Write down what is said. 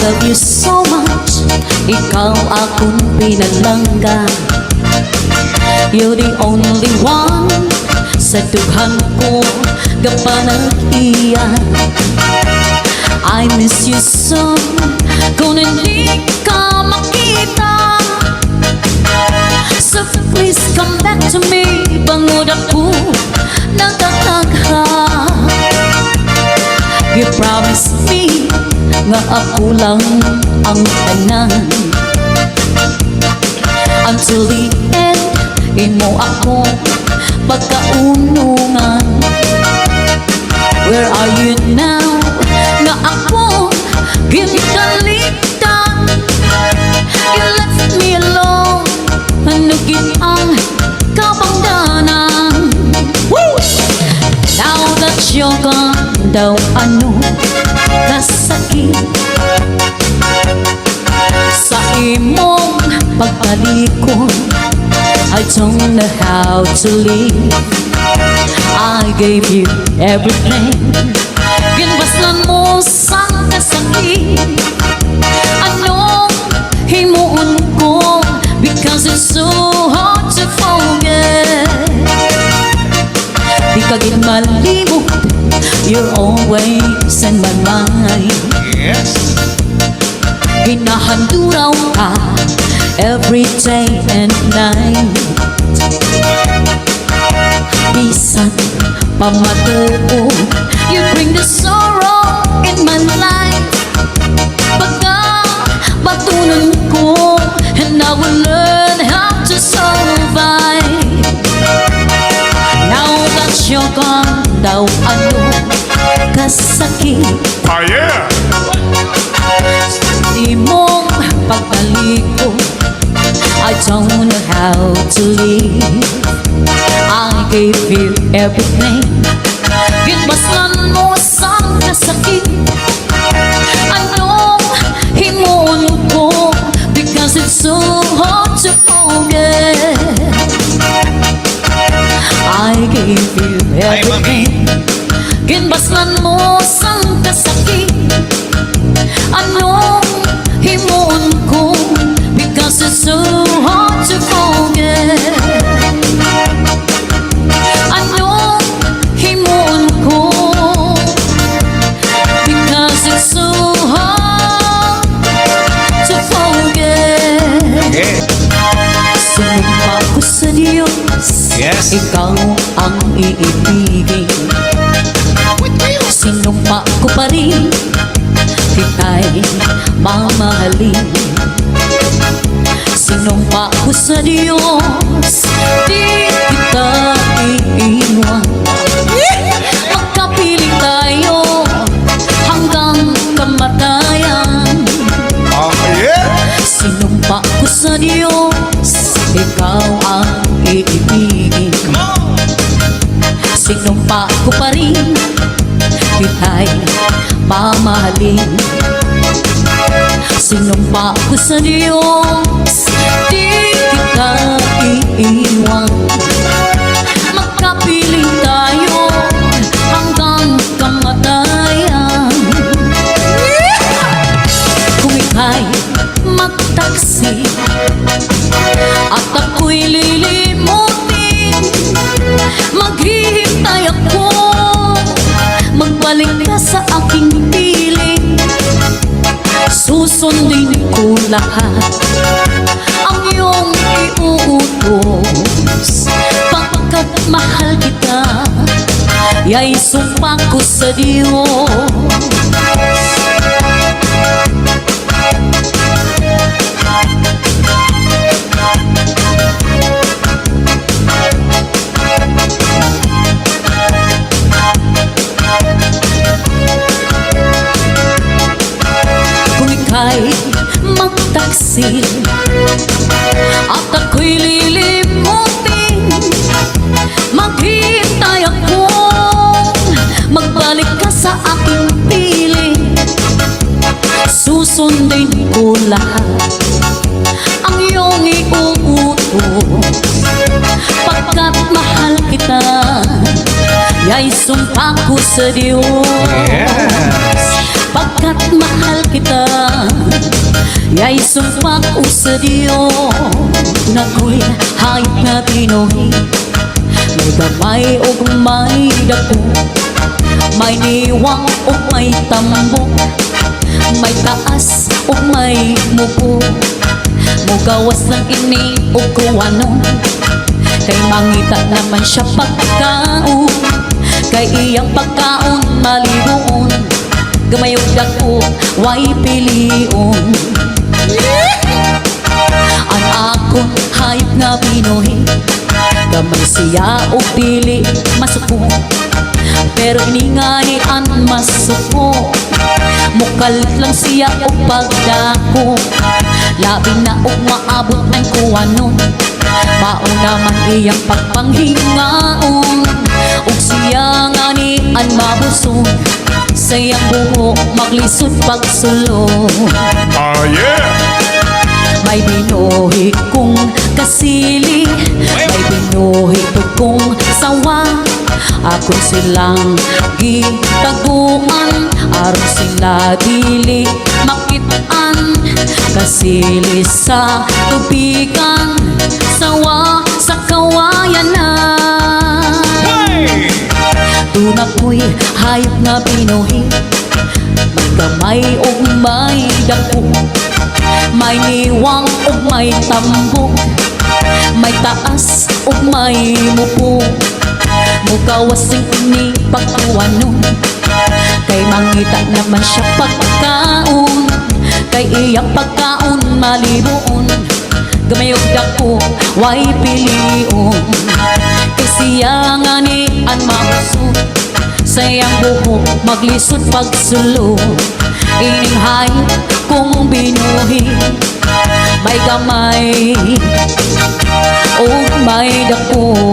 love you so much, ikaw akong pinalangga. You're the only one sa dughan ko kapanagian. I miss you so kung hindi ka makita. So please come back to me, bangod ako natatagha. You promised me nga ako lang ang tanan. Until the end, imo ako pagkaunungan. Where are you now? Nga ako ginagalitan. You left me alone, hanugin ang kabangdanan. Now that you're gone, daw ano kasakit sa imong pagpalikod. I don't know how to live. I gave you everything, ginbaslan mo sang kasakit. Anong himuon ko, because it's so hard to forget. Di ka ginmalimot, you're always in my mind. Yes. Ginahanduraw ka every day and night. Bisan pamatuo, you bring the sorrow in my life. Pagka batunan ko, and I will learn how to survive. Now that you're gone, daw ano kasakit. Oh yeah. Di mong pagpaliko, I don't know how to live. I gave you everything, ginbaslan mo sang kasakit. Anong himuon ko, because it's so hard to forget. I gave you everything, ginbaslan mo sang kasakit. Anong himuon ko, because it's so hard to forget. Anong himuon ko, because it's so hard to forget. Yeah. Sinumpa ko sa Diyos, Yes. ikaw ang iibigin. Sinumpa ko pa rin, kita'y mamahalin. Sinumpa ko sa Diyos, di kita iiwan. Magkapiling tayo hanggang kamatayan. Oh yeah. Sinumpa ko sa Diyos, ikaw ang iibigin. Come on. Sinumpa ko pa rin, kita'y mamahalin. Sinumpa ko sa Diyos, di kita iiwan. Magkapiling tayo hanggang kamatayan. Kung ika'y magtaksi at ako'y lilimutin, maghihintay ako, magbalik ka sa aking piling. Susundin ko lahat ang iyong iuutos. Pagkat mahal kita, ya'y sumpa ko sa Diyos. Ika'y magtaksi at ako'y lilimutin, maghihintay ako, magbalik ka sa aking piling. Susundin ko lahat ang iyong iuutos. Pagkat mahal kita, ya'y sumpa ko sa Diyos. Yes. Pagkat Pagkat mahal kita, ya'y sumpak o sa Diyo. Nako'y hayop nga Pinoy, may gamay o may dako, may niwang o may tambok, may taas o may mupo. Mugawas ng ini o kuwanon, kay mangita naman siya pagkaon, kay iyang pagkaon malibuon. Gamayog dako, way pilion. Ang akong hayop nga Pinoy, gamay siya o pili masuko, pero iningani ang masuko. Mukalit lang siya o pagdako, labi na o maabot ang kuwanon. Mauna man iyang pagpanghingaon, ug siya nga ni ang mabusog, sayang buhok maglisod pagsulod. Oh yeah! May binuhi kong kasili, may binuhi kong sawa. Ako silang gitaguan, aron sila dili makitaan. Kasili sa tubigan, sawa sa kawayan na. Tuna ko'y hayop nga Pinoy, may gamay o may dako, may niwang o may tambok, may taas o may mupo. Mugawas ng ini pagkuwanon, kay mangita naman siya pagkaon, kay iyang pagkaon malibuon. Gamayog dako, way pilion, kay siya nga ni ang mabusog, sayang buhok maglisod pagsulo. Ining hayop kong binuhi, may gamay o may dako,